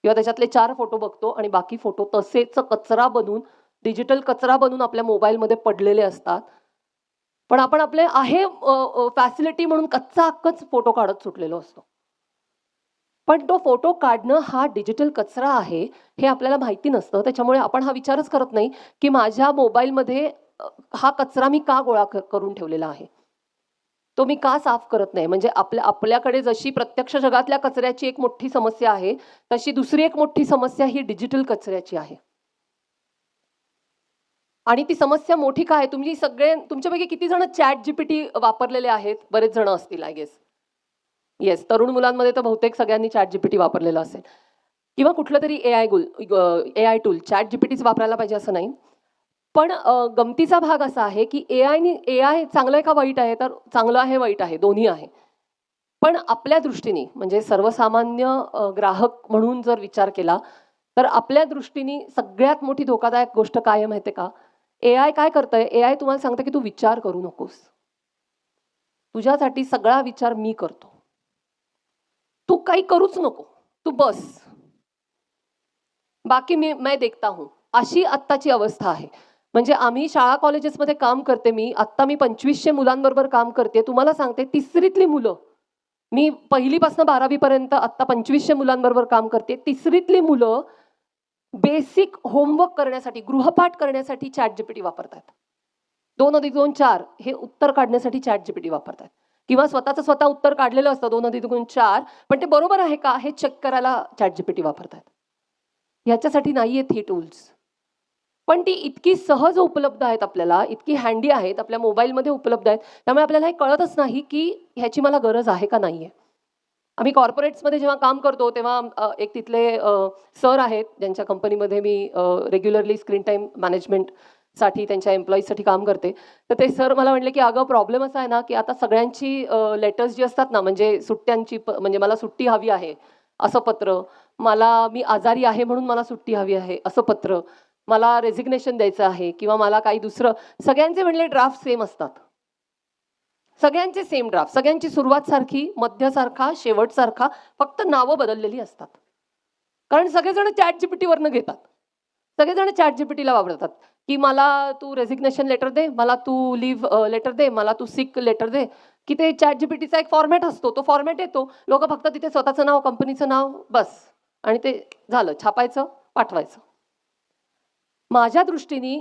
किंवा त्याच्यातले 4 फोटो बघतो आणि बाकी फोटो तसेच कचरा बनवून डिजिटल कचरा बनवून आपल्या मोबाईलमध्ये पडलेले असतात. पण आपण आपले फॅसिलिटी म्हणून कच्चा हक्कच फोटो काढत सुटलेलो असतो. पण तो फोटो काढणं हा डिजिटल कचरा आहे, हे आपल्याला माहिती नसतं. त्याच्यामुळे आपण हा विचारच करत नाही, की माझ्या मोबाईलमध्ये हा कचरा मी का गोळा करून ठेवलेला आहे. तो मी का साफ करत नाही. म्हणजे आपल्याकडे जशी प्रत्यक्ष जगातल्या कचऱ्याची एक मोठी समस्या आहे, तशी दुसरी एक मोठी समस्या ही डिजिटल कचऱ्याची आहे. आणि ती समस्या मोठी काय आहे? तुमच्यापैकी किती जण ChatGPT वापरलेले आहेत? बरेच जण असतील आय गेस. येस, तरुण मुलांमध्ये तर बहुतेक सगळ्यांनी ChatGPT वापरलेलं असेल किंवा कुठलंतरी एआय टूल. ChatGPTच वापरायला पाहिजे असं नाही. पण गमतीचा भाग असा आहे, की एआय चांगलं आहे का वाईट आहे? तर चांगलं आहे, वाईट आहे, दोन्ही आहे. पण आपल्या दृष्टीने म्हणजे सर्वसामान्य ग्राहक म्हणून जर विचार केला, तर आपल्या दृष्टीने सगळ्यात मोठी धोकादायक गोष्ट काय आहे माहिती आहे का? एआय काय करतंय? एआय तुम्हाला सांगतं, की तू विचार करू नकोस. तुझ्यासाठी सगळा विचार मी करतो. तू काही करूच नको. तू बस. बाकी मैं देखता हूँ. अशी आत्ताची अवस्था आहे. म्हणजे आम्ही शाळा कॉलेजेसमध्ये काम करते मी. आत्ता मी 2500 मुलांबरोबर काम करते. तुम्हाला सांगते 3रीतली मुलं, मी 1लीपासून 12वी पर्यंत आत्ता 2500 मुलांबरोबर काम करते. 3रीतली मुलं बेसिक होमवर्क करण्यासाठी, गृहपाठ करण्यासाठी ChatGPT वापरतात. 2+2 4 हे उत्तर काढण्यासाठी ChatGPT वापरतात. किंवा स्वतः उत्तर काढलेलं असतं 2+2 4 पण ते बरोबर आहे का हे चेक करायला ChatGPT वापरतात. ह्याच्यासाठी नाहीयेत ही टूल्स. पण ती इतकी सहज उपलब्ध आहेत आपल्याला, इतकी हँडी आहेत, आपल्या मोबाईलमध्ये उपलब्ध आहेत. त्यामुळे आपल्याला हे कळतच नाही, की ह्याची मला गरज आहे का नाहीये. आम्ही कॉर्पोरेट्समध्ये जेव्हा काम करतो, तेव्हा एक तिथले सर आहेत, ज्यांच्या कंपनीमध्ये मी रेग्युलरली स्क्रीन टाईम मॅनेजमेंटसाठी त्यांच्या एम्प्लॉईजसाठी काम करते. तर ते सर मला म्हटले, की "अगं प्रॉब्लेम असा आहे ना, की आता सगळ्यांची लेटर्स जी असतात ना, म्हणजे सुट्ट्यांची म्हणजे मला सुट्टी हवी आहे, असं पत्र. मी आजारी आहे म्हणून मला सुट्टी हवी आहे, असं पत्र. मला रेझिग्नेशन द्यायचं आहे किंवा मला काही दुसरं." सगळ्यांचे म्हणले ड्राफ्ट सेम असतात. सगळ्यांचे सेम ड्राफ्ट. सगळ्यांची सुरुवात सारखी, मध्य सारखा, शेवट सारखा, फक्त नावं बदललेली असतात. कारण सगळेजण ChatGPTवरनं घेतात. सगळेजण ChatGPTला वापरतात, की मला तू रेझिग्नेशन लेटर दे, मला तू लीव्ह लेटर दे, मला तू सिक लेटर दे, की ते ChatGPTचा एक फॉर्मॅट असतो. तो फॉर्मॅट येतो. लोकं फक्त तिथे स्वतःचं नाव, कंपनीचं नाव बस आणि ते झालं. छापायचं, पाठवायचं. माझ्या दृष्टीने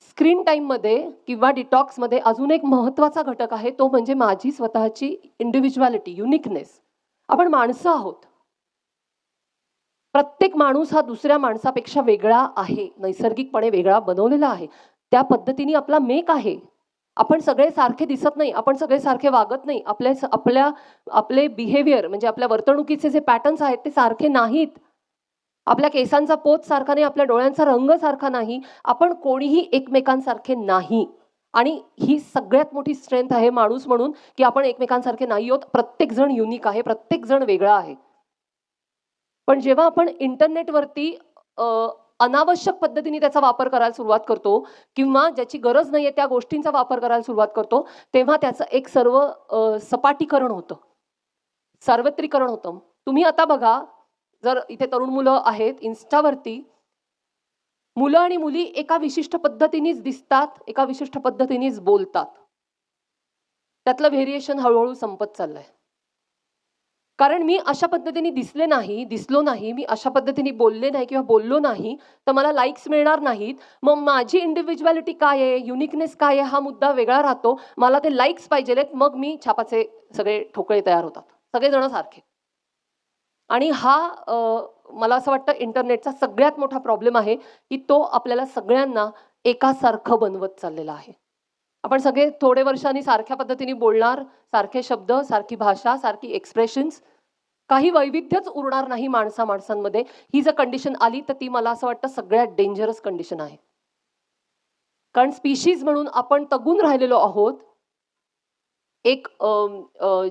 स्क्रीन टाईममध्ये किंवा डिटॉक्समध्ये अजून एक महत्त्वाचा घटक आहे, तो म्हणजे माझी स्वतःची इंडिव्हिज्युअलिटी, युनिकनेस. आपण माणसं आहोत. प्रत्येक माणूस हा दुसऱ्या माणसापेक्षा वेगळा आहे. नैसर्गिकपणे वेगळा बनवलेला आहे. त्या पद्धतीने आपला मेक आहे. आपण सगळे सारखे दिसत नाही, आपण सगळे सारखे वागत नाही. आपले बिहेवियर म्हणजे आपल्या वर्तणुकीचे जे पॅटर्न्स आहेत ते सारखे नाहीत. आपल्या केसांचा पोत सारखा नाही, आपल्या डोळ्यांचा रंग सारखा नाही. आपण कोणीही एकमेकांसारखे नाही. आणि ही सगळ्यात मोठी स्ट्रेंथ आहे माणूस म्हणून, की आपण एकमेकांसारखे नाही आहोत. प्रत्येक जण युनिक आहे, प्रत्येक जण वेगळा आहे. पण जेव्हा आपण इंटरनेटवरती अनावश्यक पद्धतीने त्याचा वापर करायला सुरुवात करतो किंवा ज्याची गरज नाहीये त्या गोष्टींचा वापर करायला सुरुवात करतो, तेव्हा त्याचं एक सर्व सपाटीकरण होतं, सार्वत्रिकरण होतं. तुम्ही आता बघा, जर इथे तरुण मुलं आहेत इन्स्टावरती, मुलं आणि मुली एका विशिष्ट पद्धतीनेच दिसतात, एका विशिष्ट पद्धतीनेच बोलतात. त्यातलं व्हेरिएशन हळूहळू संपत चाललंय. कारण मी अशा पद्धतीने दिसलो नाही, मी अशा पद्धतीने बोलले नाही किंवा बोललो नाही, तर मला लाईक्स मिळणार नाहीत. मग माझी इंडिव्हिज्युअलिटी काय आहे, युनिकनेस काय आहे, हा मुद्दा वेगळा राहतो. मला ते लाईक्स पाहिजेलेत, मग मी छापाचे सगळे ठोकळे तयार होतात. सगळेजण सारखे. आणि हा मला असं वाटतं इंटरनेटचा सगळ्यात मोठा प्रॉब्लेम आहे, की तो आपल्याला सगळ्यांना एकासारखं बनवत चाललेला आहे. आपण सगळे थोडे वर्षांनी सारख्या पद्धतीने बोलणार, सारखे शब्द, सारखी भाषा, सारखी एक्सप्रेशन्स, काही वैविध्यच उरणार नाही माणसांमध्ये. ही जर कंडिशन आली तर ती मला असं वाटतं सगळ्यात डेंजरस कंडिशन आहे. कारण स्पीशीज म्हणून आपण तगून राहिलेलो आहोत. एक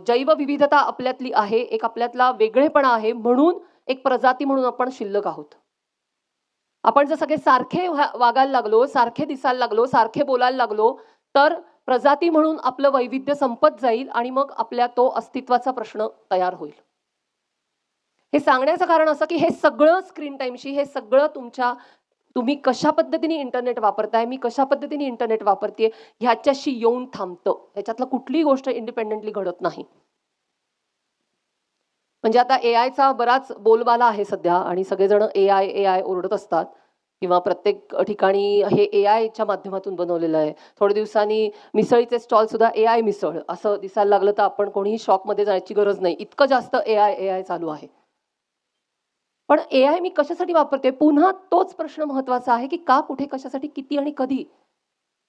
जैवविविधता आपल्यातली आहे, एक आपल्यातला वेगळेपणा आहे, म्हणून एक प्रजाती म्हणून आपण शिल्लक आहोत. आपण जर सगळे सारखे वागायला लागलो, सारखे दिसायला लागलो, सारखे बोलायला लागलो, तर प्रजाती म्हणून आपलं वैविध्य संपत जाईल आणि मग आपल्या तो अस्तित्वाचा प्रश्न तयार होईल. हे सांगण्याचं कारण असं, की हे सगळं स्क्रीन टाईमशी, हे सगळं तुम्ही कशा पद्धतीने इंटरनेट वापरताय, मी कशा पद्धतीने इंटरनेट वापरतेय, ह्याच्याशी येऊन थांबतं. ह्याच्यातलं कुठलीही गोष्ट इंडिपेंडेंटली घडत नाही. म्हणजे आता एआयचा बराच बोलबाला आहे सध्या आणि सगळेजण एआय ओरडत असतात किंवा प्रत्येक ठिकाणी हे एआयच्या माध्यमातून बनवलेलं आहे. थोड्या दिवसांनी मिसळीचे स्टॉल सुद्धा एआय मिसळ असं दिसायला लागलं तर आपण कोणीही शॉकमध्ये जायची गरज नाही. इतकं जास्त एआय चालू आहे. पण एआय मी कशासाठी वापरते? पुन्हा तोच प्रश्न महत्त्वाचा आहे, की का, कुठे, कशासाठी, किती आणि कधी?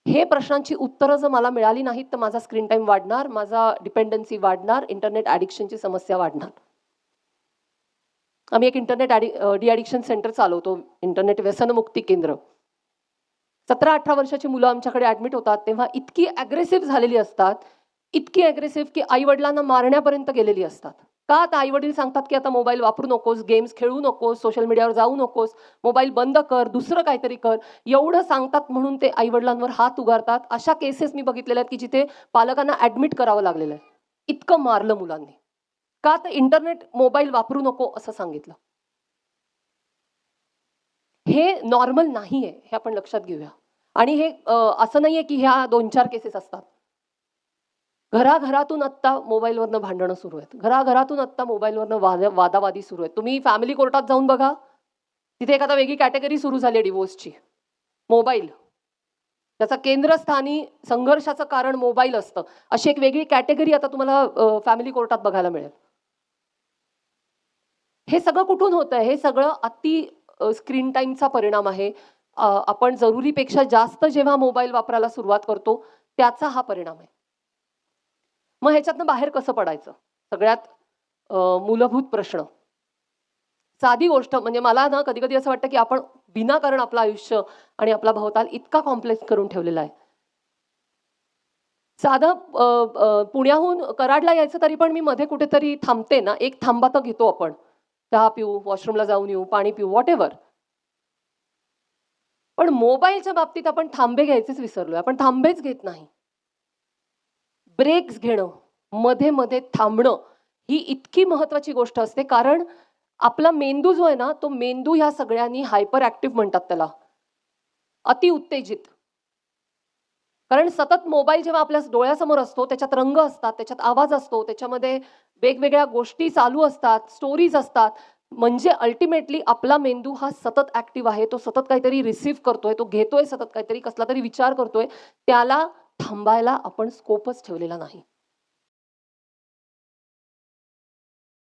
हे प्रश्नांची उत्तरं जर मला मिळाली नाहीत तर माझा स्क्रीन टाईम वाढणार, माझा डिपेंडन्सी वाढणार, इंटरनेट ॲडिक्शनची समस्या वाढणार. आम्ही एक इंटरनेट डी ॲडिक्शन सेंटर चालवतो, इंटरनेट व्यसनमुक्ती केंद्र. 17-18 वर्षाची मुलं आमच्याकडे ॲडमिट होतात तेव्हा इतकी ॲग्रेसिव्ह झालेली असतात, इतकी ॲग्रेसिव्ह की आई-वडिलांना मारण्यापर्यंत गेलेली असतात. का? तर आई-वडील सांगतात की आता मोबाईल वापरू नकोस, गेम्स खेळू नकोस, सोशल मीडियावर जाऊ नकोस, मोबाईल बंद कर, दुसरं काहीतरी कर. एवढं सांगतात म्हणून ते आई-वडिलांवर हात उगारतात. अशा केसेस मी बघितलेल्या आहेत की जिथे पालकांना ॲडमिट करावं लागलेलं आहे. इतकं मारलं मुलांनी. का? तर इंटरनेट, मोबाईल वापरू नको असं सांगितलं. हे नॉर्मल नाहीये, हे आपण लक्षात घेऊया. आणि हे असं नाहीये की ह्या 2-4 केसेस असतात. घराघरातून आत्ता मोबाईलवरनं भांडणं सुरू आहेत. घराघरातून आत्ता मोबाईलवरनं वादावादी सुरू आहेत. तुम्ही फॅमिली कोर्टात जाऊन बघा, तिथे एखादा वेगळी कॅटेगरी सुरू झाली आहे डिवोर्सची. मोबाईल. त्याचा केंद्रस्थानी संघर्षाचं कारण मोबाईल असतं. अशी एक वेगळी कॅटेगरी आता तुम्हाला फॅमिली कोर्टात बघायला मिळेल. हे सगळं कुठून होतंय? हे सगळं स्क्रीन टाईमचा परिणाम आहे. आपण जरुरीपेक्षा जास्त जेव्हा मोबाईल वापरायला सुरुवात करतो, त्याचा हा परिणाम आहे. मग ह्याच्यातनं बाहेर कसं पडायचं? सगळ्यात मूलभूत प्रश्न. साधी गोष्ट म्हणजे मला ना कधी-कधी असं वाटतं, की आपण विनाकारण आपलं आयुष्य आणि आपला भवताल इतका कॉम्प्लेक्स करून ठेवलेला आहे. साधं पुण्याहून कराडला यायचं तरी पण मी मध्ये कुठेतरी थांबते ना, एक थांबा तर घेतो आपण. चहा पिऊ, वॉशरूमला जाऊन येऊ, पाणी पिऊ, व्हॉटएव्हर. पण मोबाईलच्या बाबतीत आपण थांबे घ्यायचेच विसरलोय. आपण थांबेच घेत नाही. ब्रेक्स घेणं, मध्ये-मध्ये थांबणं ही इतकी महत्त्वाची गोष्ट असते. कारण आपला मेंदू जो आहे ना, तो मेंदू ह्या सगळ्यांनी हायपर ॲक्टिव्ह म्हणतात त्याला. अतिउत्तेजित. कारण सतत मोबाईल जेव्हा आपल्या डोळ्यासमोर असतो, त्याच्यात रंग असतात, त्याच्यात आवाज असतो, त्याच्यामध्ये वेगवेगळ्या गोष्टी चालू असतात, स्टोरीज असतात. म्हणजे अल्टिमेटली आपला मेंदू हा सतत ॲक्टिव्ह आहे. तो सतत काहीतरी रिसीव्ह करतोय, तो घेतोय सतत काहीतरी, कसला तरी विचार करतोय. त्याला थांबायला आपण स्कोपच ठेवलेला नाही.